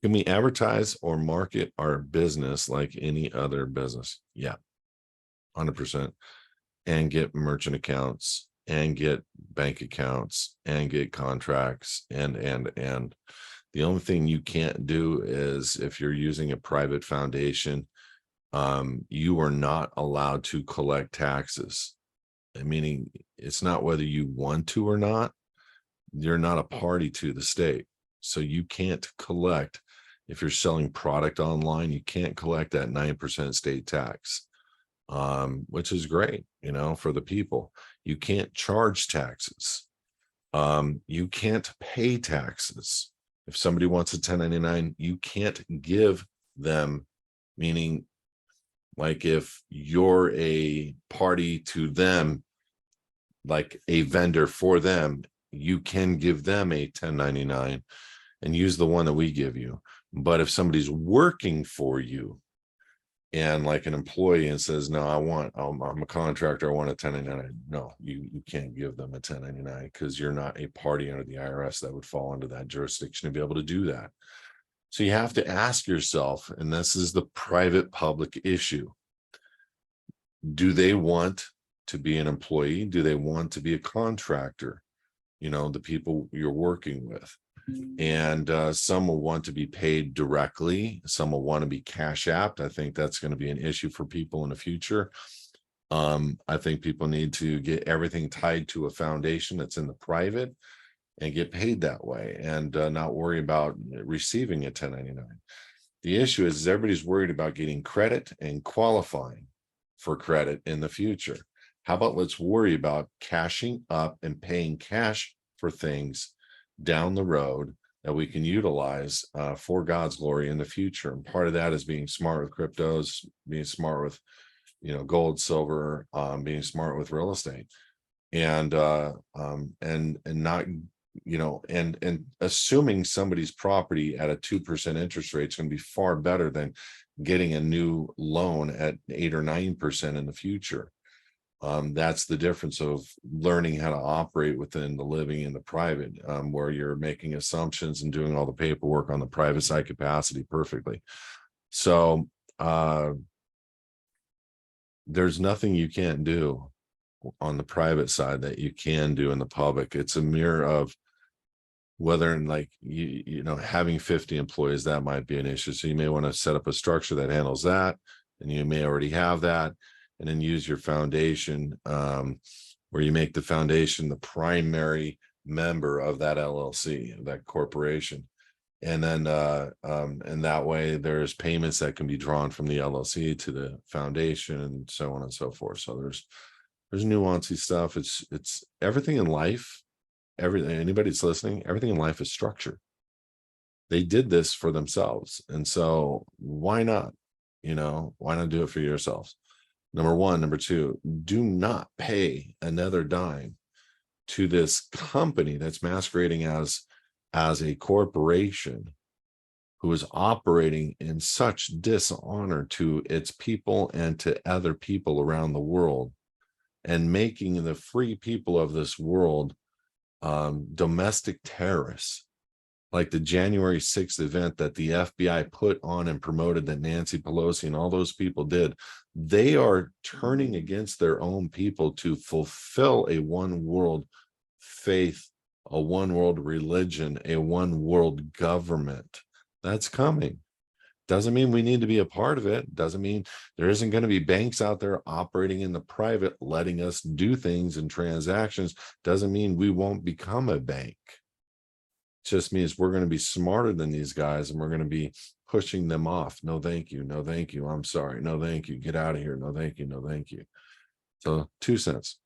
Can we advertise or market our business like any other business? Yeah, 100%. And get merchant accounts and get bank accounts and get contracts and the only thing you can't do is if you're using a private foundation, you are not allowed to collect taxes. Meaning it's not whether you want to or not, you're not a party to the state. So you can't collect, if you're selling product online, you can't collect that 9% state tax, which is great, for the people. You can't charge taxes. You can't pay taxes. If somebody wants a 1099, you can't give them, meaning like if you're a party to them, like a vendor for them, you can give them a 1099 and use the one that we give you. But if somebody's working for you and like an employee and says, no, I'm a contractor, I want a 1099. No, you can't give them a 1099 because you're not a party under the IRS that would fall under that jurisdiction to be able to do that. So you have to ask yourself, and this is the private public issue. Do they want to be an employee? Do they want to be a contractor? The people you're working with. And some will want to be paid directly. Some will want to be cash apped. I think that's going to be an issue for people in the future. I think people need to get everything tied to a foundation that's in the private and get paid that way and not worry about receiving a 1099. The issue is everybody's worried about getting credit and qualifying for credit in the future. How about let's worry about cashing up and paying cash for things down the road that we can utilize for God's glory in the future. And part of that is being smart with cryptos, being smart with, gold, silver, being smart with real estate, and not, and assuming somebody's property at a 2% interest rate is going to be far better than getting a new loan at 8 or 9% in the future. That's the difference of learning how to operate within the living and the private, where you're making assumptions and doing all the paperwork on the private side capacity perfectly. So there's nothing you can't do on the private side that you can do in the public. It's a mirror of whether, like, having 50 employees, that might be an issue. So you may want to set up a structure that handles that, and you may already have that. And then use your foundation, where you make the foundation the primary member of that LLC, that corporation. And then and that way there's payments that can be drawn from the LLC to the foundation and so on and so forth. So there's nuancy stuff. It's everything in life. Anybody that's listening, everything in life is structure. They did this for themselves. And so why not? Why not do it for yourselves? Number one. Number two, do not pay another dime to this company that's masquerading as a corporation who is operating in such dishonor to its people and to other people around the world, and making the free people of this world domestic terrorists. Like the January 6th event that the FBI put on and promoted, that Nancy Pelosi and all those people did, they are turning against their own people to fulfill a one world faith, a one world religion, a one world government. That's coming. Doesn't mean we need to be a part of it. Doesn't mean there isn't going to be banks out there operating in the private, letting us do things and transactions. Doesn't mean we won't become a bank. Just means we're going to be smarter than these guys, and we're going to be pushing them off. No, thank you. No, thank you. I'm sorry. No, thank you. Get out of here. No, thank you. No, thank you. So 2 cents.